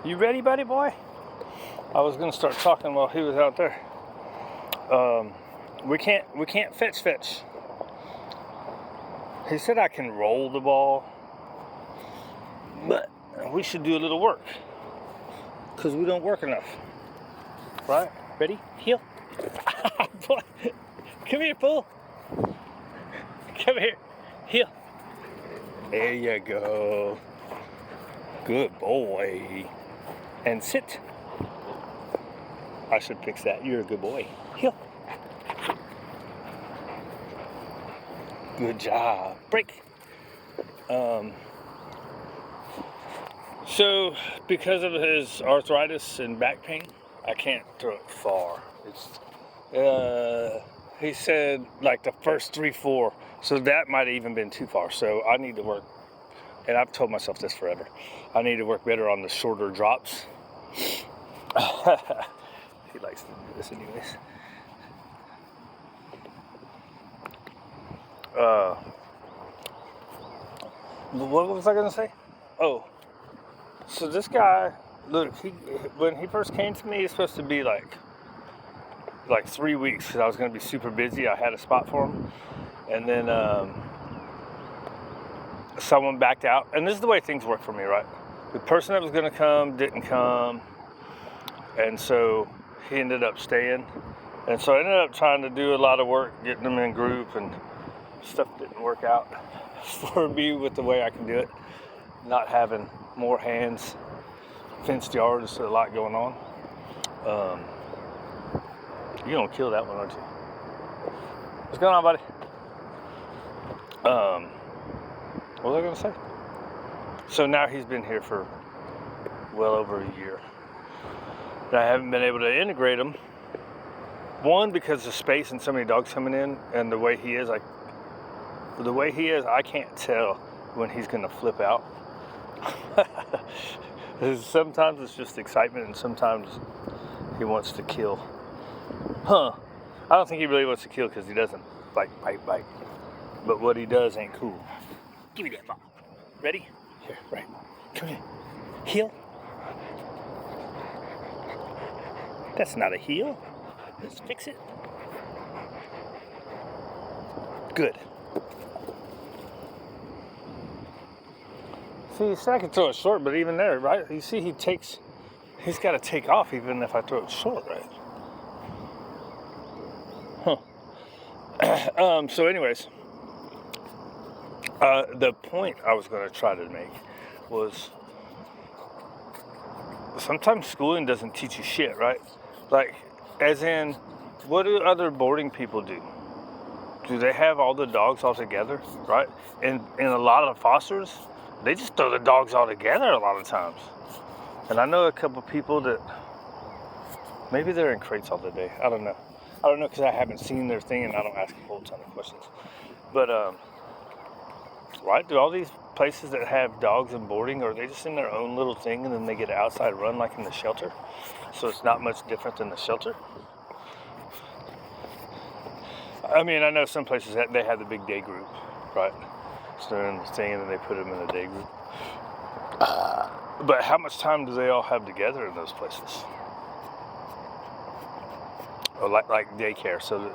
You ready, buddy boy? I was gonna start talking while he was out there. We can't fetch. He said I can roll the ball, but we should do a little work because we don't work enough. Right? Ready? Heel. Boy, come here, fool. Come here. Heel. There you go. Good boy. And sit. I should fix that. You're a good boy. Heel. Good job. Break. So because of his arthritis and back pain, I can't throw it far. He said like the first 3-4, so that might have even been too far. So I need to work, and I've told myself this forever, I need to work better on the shorter drops. He likes to do this anyways. What was I gonna say? Oh, so this guy, look, when he first came to me, he's supposed to be like 3 weeks because I was gonna be super busy. I had a spot for him, and then someone backed out. And this is the way things work for me, right? The person that was gonna come didn't come, and so he ended up staying. And so I ended up trying to do a lot of work, getting them in group, and stuff didn't work out for me with the way I can do it. Not having more hands, fenced yard, there's a lot going on. You're gonna kill that one, aren't you? What's going on, buddy? What was I gonna say? So now he's been here for well over a year. And I haven't been able to integrate him. One, because of space and so many dogs coming in, and the way he is, I can't tell when he's gonna flip out. Sometimes it's just excitement, and sometimes he wants to kill. I don't think he really wants to kill because he doesn't bite. But what he does ain't cool. Give me that ball. Ready? Here, right. Come here. Heel. That's not a heel. Let's fix it. Good. See, you said I could throw it short, but even there, right? You see, he's got to take off even if I throw it short, right? So anyways, the point I was going to try to make was sometimes schooling doesn't teach you shit, right? Like, as in, what do other boarding people do? Do they have all the dogs all together, right? And in a lot of fosters, they just throw the dogs all together a lot of times. And I know a couple people that maybe they're in crates all the day. I don't know because I haven't seen their thing and I don't ask a whole ton of questions. But, right? Do all these places that have dogs and boarding, are they just in their own little thing and then they get an outside run like in the shelter? So it's not much different than the shelter? I mean, I know some places that they have the big day group, right? So they're in the thing and then they put them in a day group. But how much time do they all have together in those places? Or like daycare, so that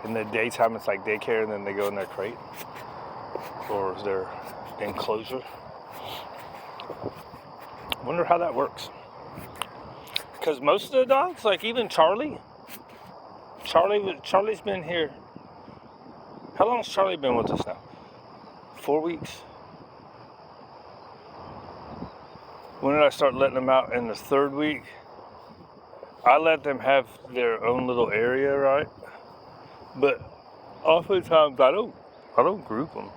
in the daytime it's like daycare and then they go in their crate? Or is there enclosure? Wonder how that works. Because most of the dogs, like even Charlie's been here. How long has Charlie been with us now? 4 weeks. When did I start letting them out? In the 3rd week. I let them have their own little area, right? But oftentimes I don't group them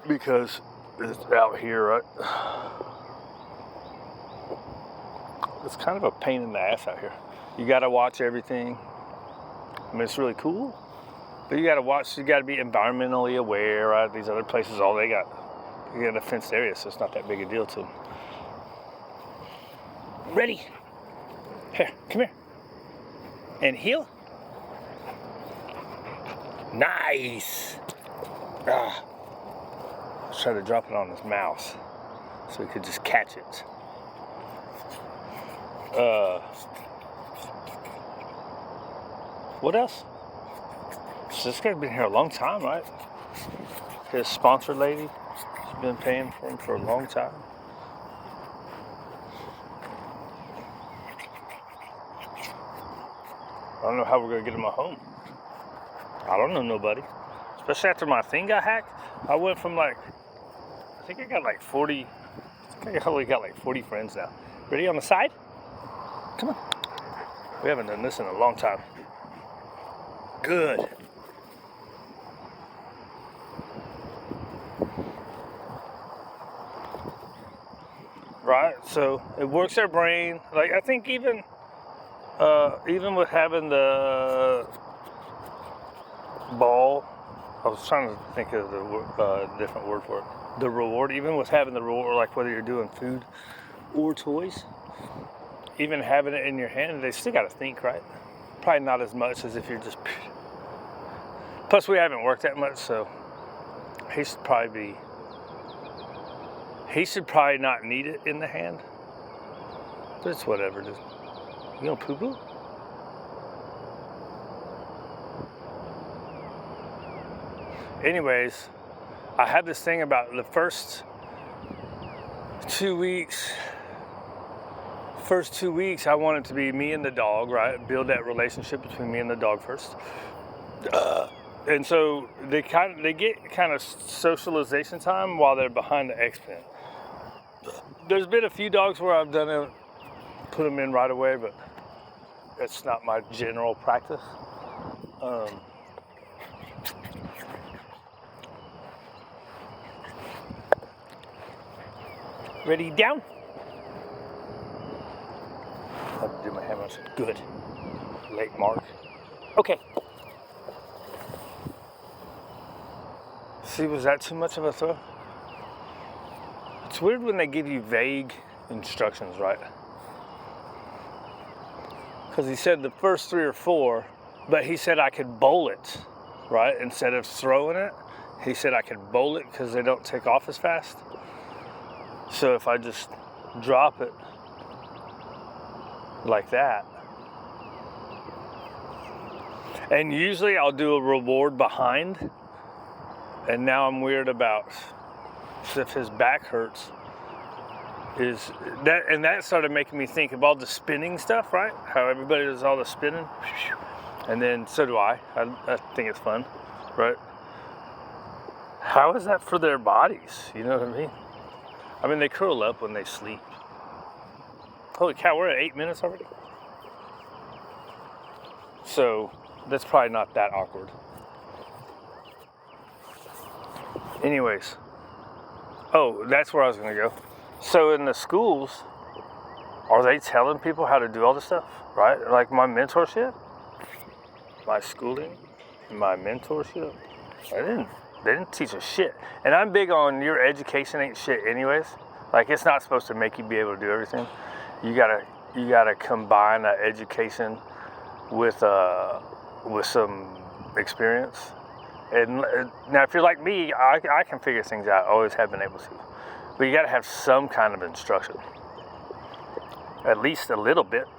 because it's out here, right? It's kind of a pain in the ass out here. You got to watch everything. I mean, it's really cool, but you got to watch. You got to be environmentally aware, right? These other places, all they got, you got a fenced area, so it's not that big a deal to them. Ready? Here, come here. And heel. Nice. Let's try to drop it on his mouth so he could just catch it. What else? So this guy's been here a long time, right? His sponsor lady, she's been paying for him for a long time. I don't know how we're gonna get him a home. I don't know nobody. Especially after my thing got hacked. I went from like, I think I got like 40, I think I only got like 40 friends now. Ready on the side? Come on. We haven't done this in a long time. Good. Right, so it works their brain. Like I think even with having the ball, I was trying to think of the different word for it. The reward, even with having the reward, like whether you're doing food or toys, even having it in your hand, they still got to think, right? Probably not as much as if you're just. Plus, we haven't worked that much, so he should probably not need it in the hand. But it's whatever, dude. You gonna poo-poo? Anyways, I had this thing about the first 2 weeks. First 2 weeks, I want it to be me and the dog, right? Build that relationship between me and the dog first. And so they get kind of socialization time while they're behind the X pen. There's been a few dogs where I've done it, put them in right away, but that's not my general practice. Ready, down. I have to do my hand motion. Good. Late mark. Okay. See, was that too much of a throw? It's weird when they give you vague instructions, right? Because he said the first 3 or 4, but he said I could bowl it, right? Instead of throwing it, he said I could bowl it because they don't take off as fast. So if I just drop it like that, and usually I'll do a reward behind, and now I'm weird about if his back hurts, is that, and that started making me think of all the spinning stuff, right? How everybody does all the spinning, and then so do I think it's fun, right? How is that for their bodies? You know what I mean? I mean, they curl up when they sleep. Holy cow, we're at 8 minutes already. So that's probably not that awkward. Anyways, oh, that's where I was gonna go. So in the schools, are they telling people how to do all this stuff, right? Like my mentorship, my schooling, my mentorship, they didn't teach us shit. And I'm big on your education ain't shit anyways. Like it's not supposed to make you be able to do everything. You gotta combine that education with some experience. And now if you're like me, I can figure things out. I always have been able to. But you gotta have some kind of instruction. At least a little bit.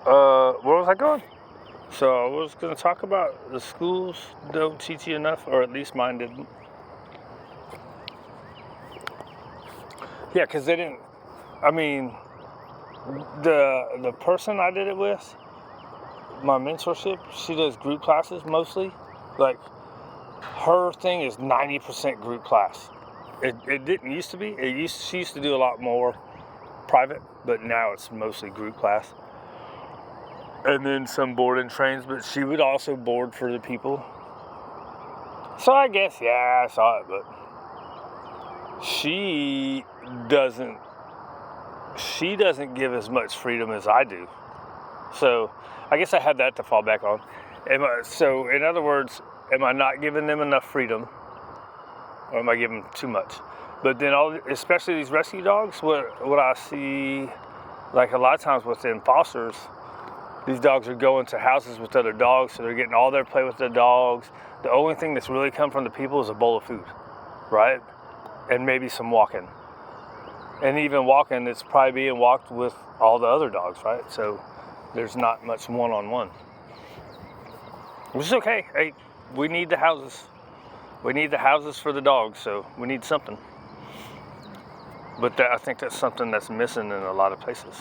Where was I going? So I was going to talk about the schools don't teach you enough, or at least mine didn't. Yeah, because they didn't. I mean, the person I did it with, my mentorship, she does group classes mostly. Like her thing is 90% group class. It didn't used to be. She used to do a lot more private, but now it's mostly group class. And then some board and trains, but she would also board for the people. So I guess, yeah, I saw it, but she doesn't give as much freedom as I do. So I guess I had that to fall back on. So in other words, am I not giving them enough freedom, or am I giving too much? But then especially these rescue dogs, what I see, like a lot of times within fosters, these dogs are going to houses with other dogs, so they're getting all their play with the dogs. The only thing that's really come from the people is a bowl of food, right? and maybe some walking. And even walking, it's probably being walked with all the other dogs, right? So there's not much one-on-one. Which is okay. Hey, we need the houses. We need the houses for the dogs, so we need something. But I think that's something that's missing in a lot of places.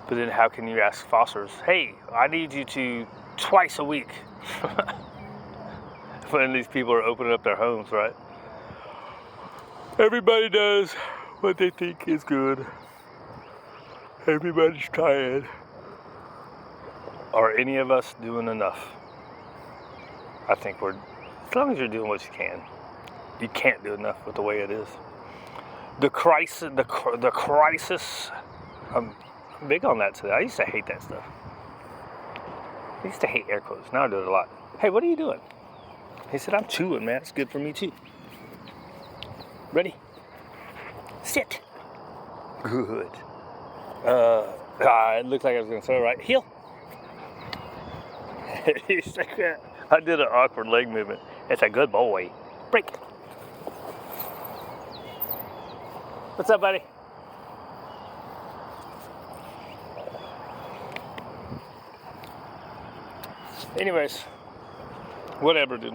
But then how can you ask fosters, hey, I need you to twice a week, when these people are opening up their homes, right? Everybody does what they think is good. Everybody's trying. Are any of us doing enough? I think we're, as long as you're doing what you can. You can't do enough with the way it is. The crisis, I'm big on that today. I used to hate that stuff. I used to hate air quotes. Now I do it a lot. Hey, what are you doing? He said, I'm chewing, man. It's good for me too. Ready? Sit. Good. It looked like I was going to throw right. Heel. He's like that. I did an awkward leg movement. It's a good boy. Break. What's up, buddy? Anyways, whatever, dude.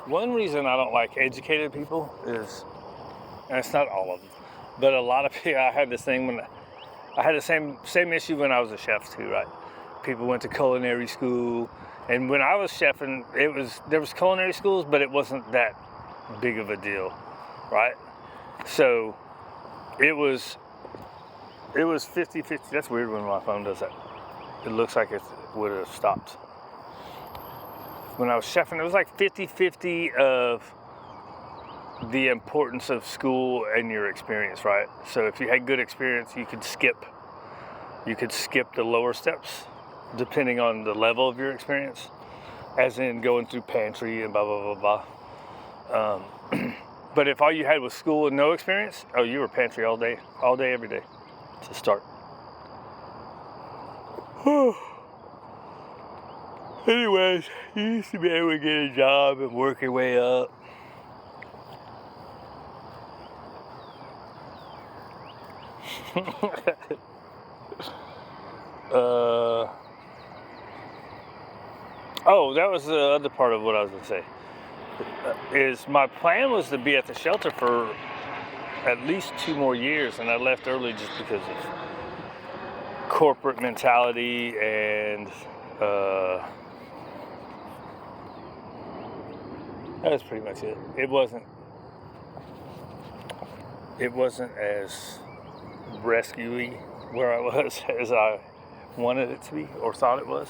One reason I don't like educated people is, and it's not all of them, but a lot of people. I had this thing when I had the same issue when I was a chef too, right? People went to culinary school, and when I was chefing, there was culinary schools, but it wasn't that big of a deal, right? So it was 50-50. That's weird when my phone does that. It looks like it would have stopped. When I was chefing, it was like 50-50 of the importance of school and your experience, right? So if you had good experience, you could skip the lower steps depending on the level of your experience, as in going through pantry and blah, blah, blah, blah. But if all you had was school and no experience, oh, you were pantry all day, every day to start. Anyways, you used to be able to get a job and work your way up. Oh, that was the other part of what I was going to say. Is my plan was to be at the shelter for at least 2 more years, and I left early just because of corporate mentality and that was pretty much it. It wasn't as rescue-y where I was as I wanted it to be or thought it was.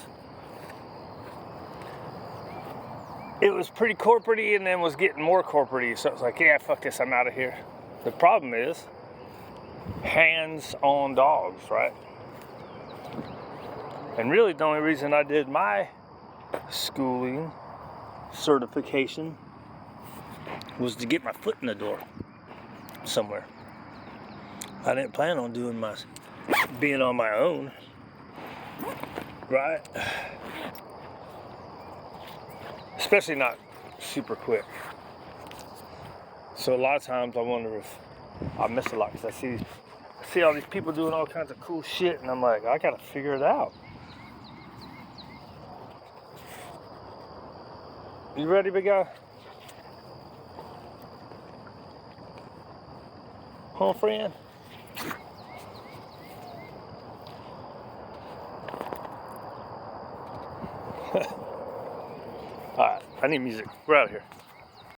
It was pretty corporate-y and then was getting more corporate-y, so it's like, yeah, fuck this, I'm out of here. The problem is hands-on dogs, right? And really the only reason I did my schooling certification was to get my foot in the door somewhere. I didn't plan on being on my own, right? Especially not super quick. So a lot of times I wonder if I miss a lot, because I see all these people doing all kinds of cool shit, and I'm like, I gotta figure it out. You ready, big guy? Huh, friend? Alright, I need music. We're out of here.